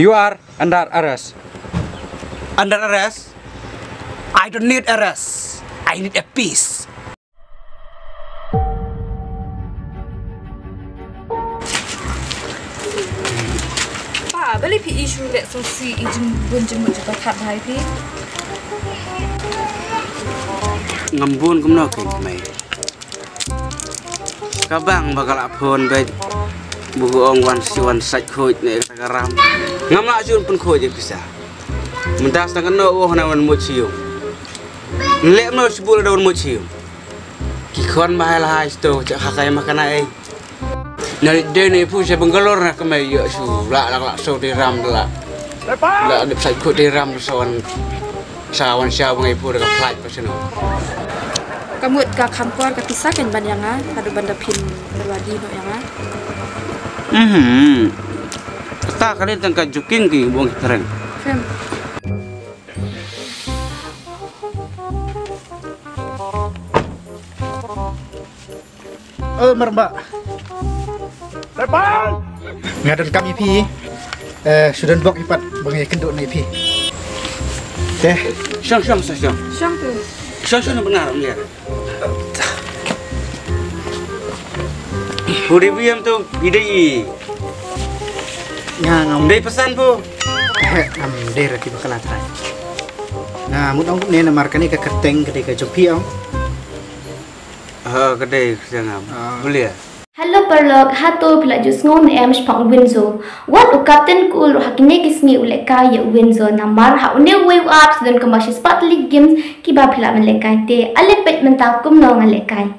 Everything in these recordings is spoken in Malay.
You are under arrest. Under arrest? I don't need arrest. I need a peace. Pa, balik pi isu lek sosi ijin bunjemut juga kat hai pi. Ngembun kumno ke mai. Kabang bakal apon baik. Buku wan siwan saj khoj ne karam. Ngamla jun pun khoj bisa. Mentas tangan no oh na wan mochiu. Lek no sebul daun mochiu. Ki khon bahai lah sto cak hakai makan ai. Nari dene pu se bengalor na kemai yo su la so di ram la. La de saj khoj di ram sawan sawan sia bangai pu dekat flight paseno. Kamut ka kamkuar ka pisah kan ban yanga adu banda pin berwadi no yanga. Kata kalian tengah joking ki buang keren. Fem. Mbak. Lepas. Ngadan kami pi. Sudah bok ipat bangai kenduk ni pi. Teh. Syang. Syang tu. Syang benar ni. Budi biam tu bidai. Ngam Dei pesan pu. deh rati bakal atrai. Nah, mut ong ne namar kani ka kerteng ketika jopi ong. Kedai jangan. Boleh. Hello perlok hato pila jus ngom em spang winzo. What u captain cool hakine kisngi uleka ya winzo namar ha une wave ups dan kemashi spatly games kiba pila melekai te alepet mentakum no ngalekai.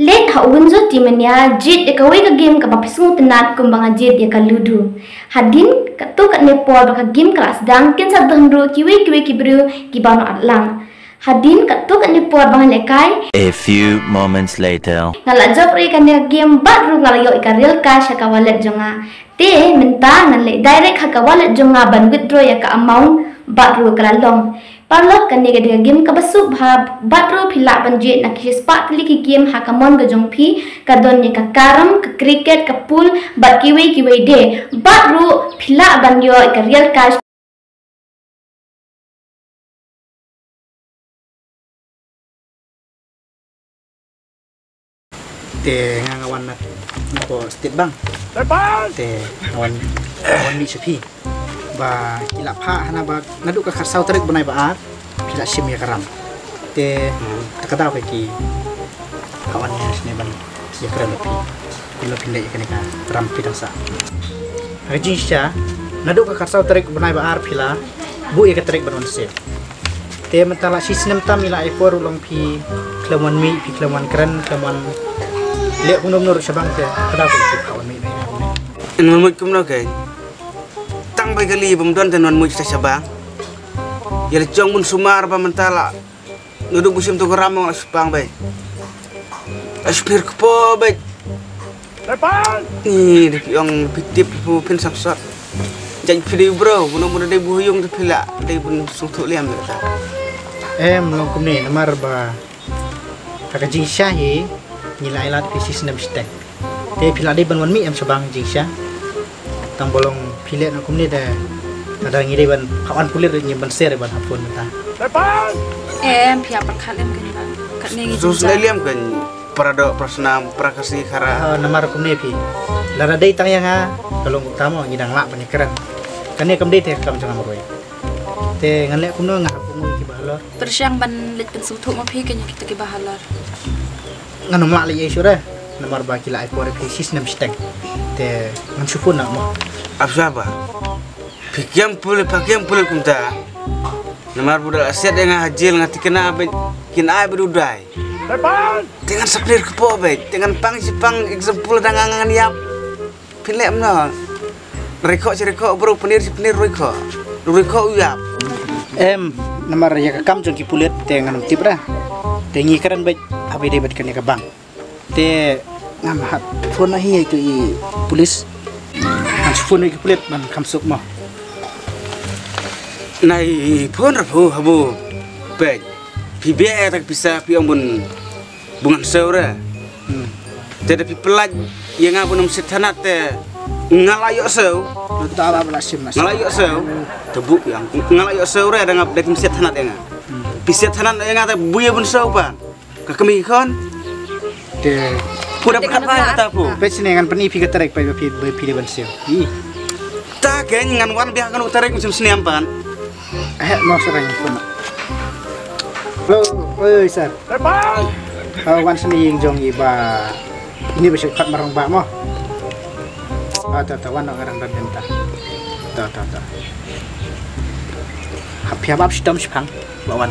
Late ha winzo timenya jit de kawai ka game ka bapisung tenat kumbang jit ya ka ludu. Hadin katu kat nepor ka game kelas dang ken sa dengru kiwi kibru kibano atlang. Hadin katu kat nepor bang lekai. A few moments later. Ngala job ri kan game baru ngala yo ka real cash ka wallet jonga. Te minta ngale direct ka wallet jonga ban withdraw ya ka amount baru kala long. Parlok kan nega game ka basuk bhab batro phila banjet na kis pat liki game hakamon ga jongphi ka don ne ka karam ka cricket ka pool bat kiwi de batro phila banyo ka real cash Teh ngawan nak ko state bank. Teh ngawan mi sepi. Ba kila pha hana ba nadu ka kharsau tarik banai ba pila sim ya karam. Teh takada ba ki kawan ni sini ban ya karam pi. Pila pindai kan ka karam pidang sa. Haji sya nadu ka kharsau tarik banai ba pila bu ya ka tarik ban se. Teh mentala sistem tamila ipor ulong pi kelawan mi pi kelawan keren kelawan lihat menurut sabang teh kenapa itu kawan mi ni. Menurut kumno ke. Tang bagai kali pemduan tenuan muj sabang. Ya lecong mun sumar ba mentala. Nuduk musim tu geramong la sepang bay. Aspir kepo bay. Lepas. Ni yang pitip pin sapsat. Jadi video bro, mudah-mudahan dia buyung tu pila, dia pun sutuk liam kata. Melong kumni namar ba. Kaka jingsha hi nilai lat pisis nam stek. Te pila dia banwan mi am sabang jingsha. Tang bolong pilet nak kumni dah ada ngiri ban kawan kulir ni ban share ban hapun ta. Lepas. Pihak perkalian kan ba. Kat ni Sus liam kan parado prasna prakasi khara. Namar kumni pi. Lara dai tang yang ha kalong utama ngidang lak ban keren. Kani kam dai te kam jangan meroi. Te ngan lek kumno ngah pungu ki bahalor. Tersyang ban lit pen sutuk ma pi kanya kita ki bahalar. Ngan nomla li yesura. Namar ba kila ipor pisis nam stek. Te ngan supun nak mo. Apa? Pakiam pula kumta. Namar budal aset dengan hajil ngati kena abet kina berudai. Lepas. Dengan saplir kepo abet, dengan pang example dangangan yap. Pilek mno. Rekok bro penir rekok. Rekok yap. Namar ya kam jong ki pulet te ngan tipra. Te ngi karan bet abi de bet kan ya bang. Te ngam hat phone hi itu i polis. Kan phone ki pulet man kam suk mo. Nai phone rapu habu. Bet. PBA tak bisa piang bun bungan saura. Jadi pelaj yang abun sethanat te ngalayok seu Tak apa belas sim nas. ngalayok seu tebuk yang ngalayok seu re dengan dak miset hanat yang piset hanat yang ngata buya bun seu pan ke kemi kon Te kuda apa kata pu pet sini ngan peni pi keterek pi pi ban sim. ta ke ngan wan biar kan utarik musim seniam pan Mau serang pun. Oi sir. Wan sini yang jong iba. Ini bisa kat marang bak mo. Wan orang dan benta. Ta. Happy abab sidam sipang bawan.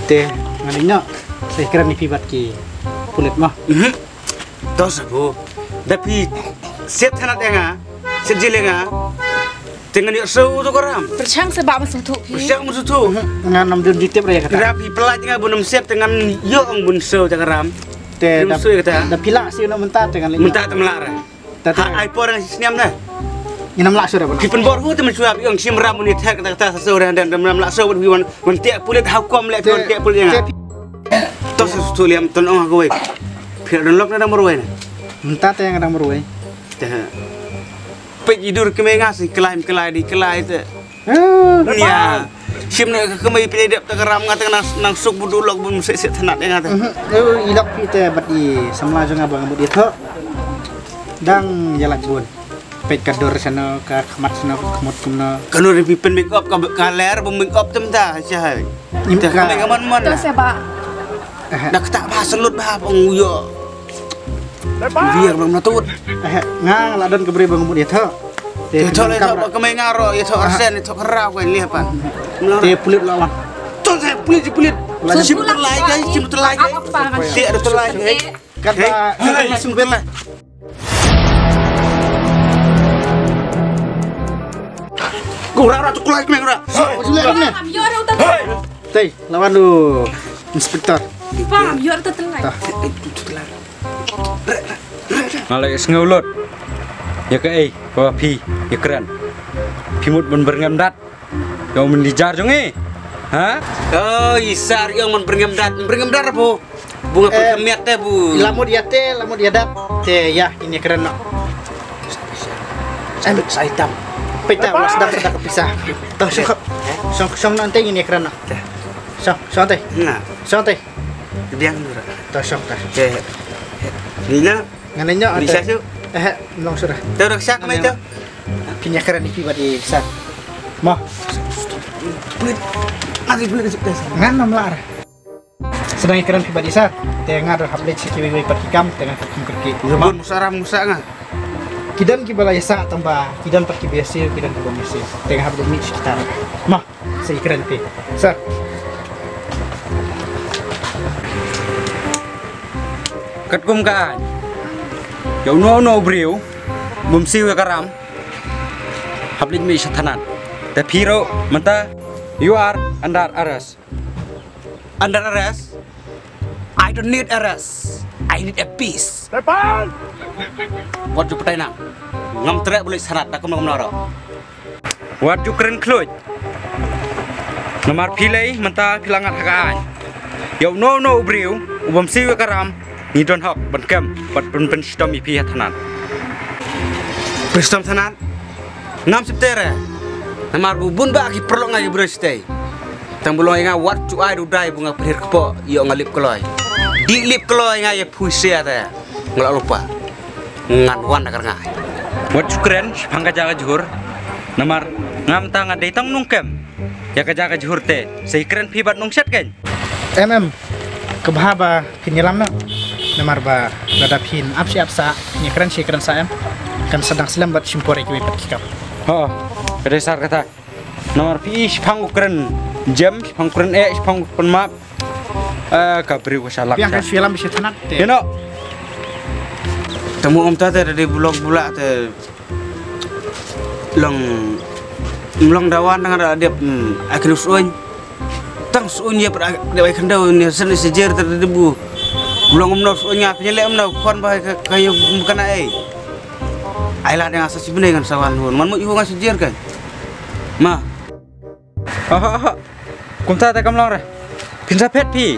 Te nganinya saya kira ni pibat ki kulit mo. tos bu tapi set hanat yang set jilenga dengan yuk seu tu koram Percang sebab masuk tu. siang musuh tu Ngan nam dun ditip raya kata. rapi pelaj dengan bunum set dengan yuk ang bun seu cakaram Te Belum suai kata. da pila si nak mentah dengan mentah temelara Tata ai por yang seniam dah inam lak sudah pun. di penbor hu temen suap yang simram ni tak kata seu dan dalam lak seu wan tiak pulit hakom lek tiak pulit yang tos tu liam ton ong aku wei pir dan lok na moroi Mentah te yang ada meruai. pe tidur kemenga si kelai di kelai tu ya sim nak kemai pilih dep takaram ngata nang suk budulok bun set tanat yang ngata Ilok kita bati samla jong abang abut itu. Dang jalan bun. Pet kador sana ka khamat sana khamut kumna. kanu ri pen make up ka ler bum make up tem ta cah Imka. ta kemai man Tu sebab nak tak bahas lut bah penguyo biar belum natut Ngang ladon keberi bang abut itu. itu le tak kemai ngaro itu arsen itu kerau kan lihat pan Te pulit lawan. tu saya pulit sim terlai guys sim terlai guys apa kan? dia ada terlai guys Kata langsung bela. kurang ratu kulai kemai kurang Paham, yo ada utak. Tei lawan lu inspektor. Paham, yo ada telai. Ngalai ngeulut. Ya ke bawa pi, ya keren. Pimut ben berngam dat. Kau mendijar jong Ha? oh isar yang men berngam dat apa bunga perkemiat teh bu Lamu dia te, lamu dia dat. Te ya ini keren no. saya hitam Peta ulas sedang kepisah. Tuh song nanti ini keren no. Song teh. nah Song teh. biang dulu Tuh song teh. Nila Ngananya bisa sih belum sudah. tahu dah siap kemai tu Pinya keren ini di sa. Mah, nanti boleh kesuk dah ngan namlar. Sedang keren pribadi sa. Tengah ada update si kiwi perkikam tengah kerki. Bun musara musa ngah Kidan ki balai sa tambah kidan perki biasa kidan ki komisi. Tengah ada mix sekitar. Mah, saya keren ti. Sa. Kat kum kaan. Kau no beriu. Bum siu karam. Hablit mi satanan. Tapi hero menta you are under arrest. under arrest I don't need arrest I need a peace what you petai nang ngam terak boleh sanat tak kemana kemana What you keren kluj. Nomor pilih menta pilangan hakaan. Yau no beriu. Bum siu karam. Ni don hok ban pen stom ipi hatanan. Prestam sanat ngam septere namar bubun ba ki perlu ngai berstay tang bulong nga wat cu ai dudai bunga perhir kepo yo ngalip keloi di lip keloi ngai puisi ata ngelak lupa ngan wan nakar ngai What you keren pangga jaga juhur. Nomor ngam tang ada tang nungkem. Ya jaga juhur te. Sei keren pibat nungset kan. Kebahaba kinyelam na. Namar ba ladapin apsi apsa ni keren si keren sa kan sedang selam buat simpore kiwi perkikam. Oh, berdasar kata. Nomor pi pang keren. Jam pang keren pang penmap. Kabri wasalak. Yang kan film bisa tanat. You know. temu om tata dari bulog bulak te long dawan dengan dia akhir usuan tang sunya per dia akan daw ni sen sejer terdebu bulong om usunya penyelek om kon bah kayu bukan ai ailah dengan asas bener dengan sawan hun man mu ngan sejer kan ma Kumta tak kamlang ra. Pinsa pet pi.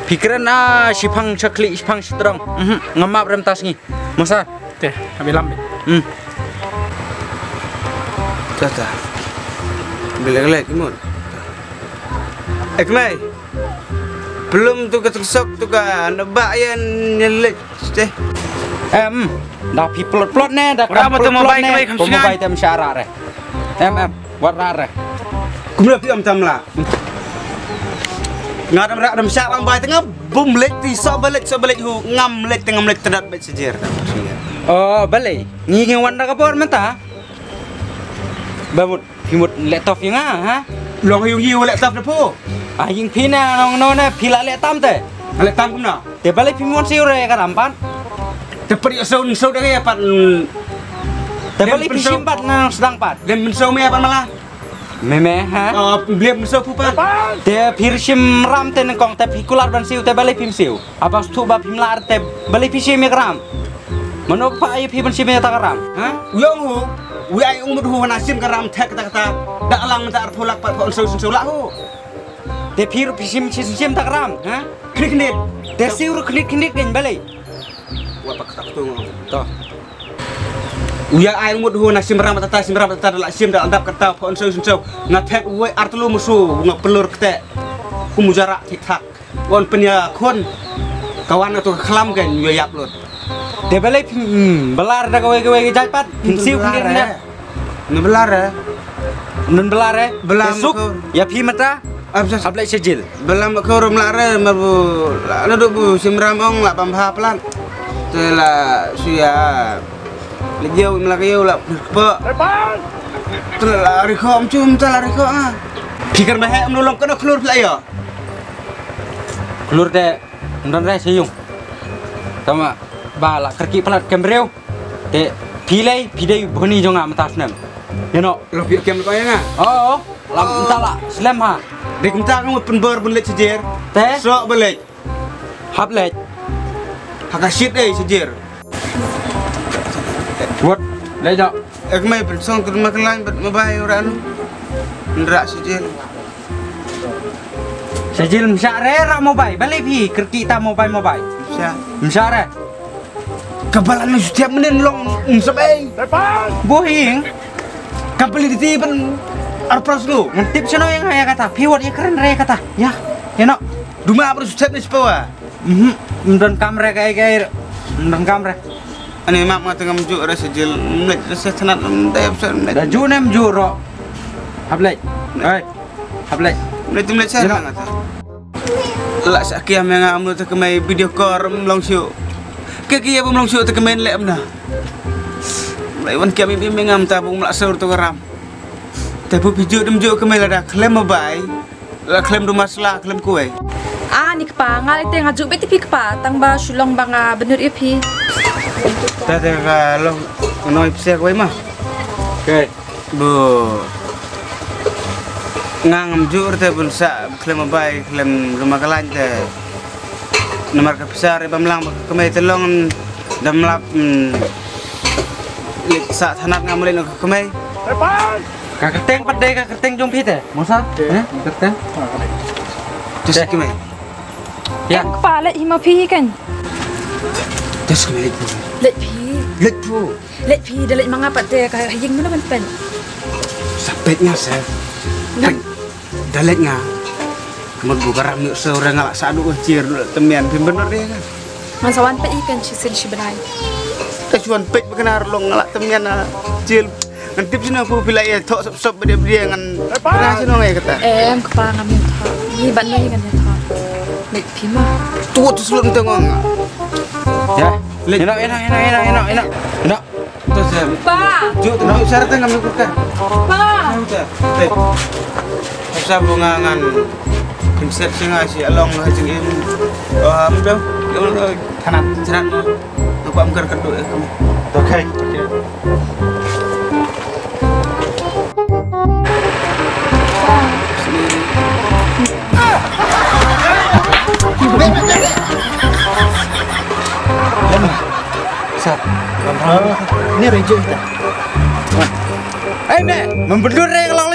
Pikiran si pang cekli si pang strong. Ngamap rem tas ni. Masa? Teh, ambil lambe. Tata. Bila kimut. Ekmai. Belum tu ketusok tu kan nebak yang nyelik teh. Dah pi plot nè, dah Berapa tu mobile kami kamu mobile tem syarat re. Buat rare. Kumla pi am tamla. Ngadam rak dam syak bang bai tengah bum lek ti so balik hu ngam lek tengah lek tedat bet sejer. Oh, balik. Ngingin wanda kapor menta. Bamut, himut laptop yang ha? Long hiu lek taf depo. Yang pina nong pila laptop te. Lek tam kumna. Te balik pimon siu re karampan. Tepat ya sound dah apa. Te balik pisimpat nang sedang pat. Dan mensau me apa malah. Meme ha? Beli mensau pupa. Te pirsim ram te nengkong te pikular ban siu te balik pim siu. Apa stu ba pimlar te balik pisim ram. Menopa ayu pi ban sim ta karam. Ha? Uyong hu. Ui ai umur hu nasim karam tek kata dak lang tak artolak pat pon sau lah hu. Te pir pisim sim ta karam. Ha? Knik. Te siu knik kan balik. Apa kata tu ngau. Toh. Uya ai umur hu nasim ram tata dak sim dak andap kata pon sau ngatek ui artelu musuh ngap pelur kete. Kumujara tik tak. Wan penya kon kawan tu kelam kan yap lut. Te balik belar dah gawe japat. Siu knik na. Ni belar Nun belar Belam Suk. kau. Ya pi mata. Absas Ablai sejil. belam kau rum lare mabu la duk bu simram ong la pamha pelan. Telah suya lejau melakau la pe. Telah rekom cum telah rekom ah. Pikir mah menolong kena keluar pula ya. Keluar te ndon re seyung. Tama bala kerki pelat kembreu. Te pilai pidai boni jonga matas nem. You know. Lo piak kem kau ya. Oh, lam entala slam ha. Dek entah kamu penber belet sejer. Te Sok belet. hablet. Hakasit sejer. What? Lejak. Ek mai pensong ke rumah kelain bet mabai orang anu. Ndrak sejer. Sejil msyare ra mobile. Balik pi kerki ta mobile. Sia. Msyare. Kebalan setiap menit long sebai. Bohing. Kapal di tiban arpras lu. Ngintip sino yangaya kata. Piwat ya keren re kata. Ya. Ya no. Duma apa setiap ni sepawa. Ndon kamera kayak ndon kamera. Ani mak mata ngamjuk rasa jel menit rasa senat menit besar menit. Da junem juro. Hablet. Hai. Hablet. Menit saya ngata. Lak sakia menga amu tu kemai video call long show. Kaki ya long show tu kemai lek mana. Laiwan kami mengam tabung melak sahur tu karam. Tapi video dem jo kemai lada klaim mabai. La klaim rumah selah klaim kue. Ni kepa ngal te ngajuk beti pi kepa tang ba sulong banga bener ya pi. Tata kalau noi pse kue mah. Oke. Bu. Ngam jur te pun sa klaim mabai klaim rumah kalan te. Nomor besar bamlang kemai telong dam lap sa thanat ngamulin ke kemai. Kaketeng padai kaketeng jong pi te. Mosa? Kaketeng. Terus kemai. Ya. Kepa let hima pi kan. Terus kemai. Let pi. Let tu. Let pi dalit manga pat te ka haying mana pen. Sapetnya saya. Kan daletnya. Kemudian buka ramai seorang ngalak sadu cir temian pin bener dia kan. Masawan pe ikan si benai. Kecuan pek berkenar long ngalak temian cil. Ngantip sini aku bila ya tok sop dia ngan. Pernah sini ngai kata. Kepa ngamin tha. Ni ban ni kan tha. Let pi mah. Tu tu selum tengok. Ya. Enak. Terus ya. Pa. Juk tu syarat ngambil buka. Pa. Sa bungangan konsep singa si along hajing im amdo Tanat. cerat aku amkar kedua kamu Oke. Ini ranger kita. Eh, membelur kalau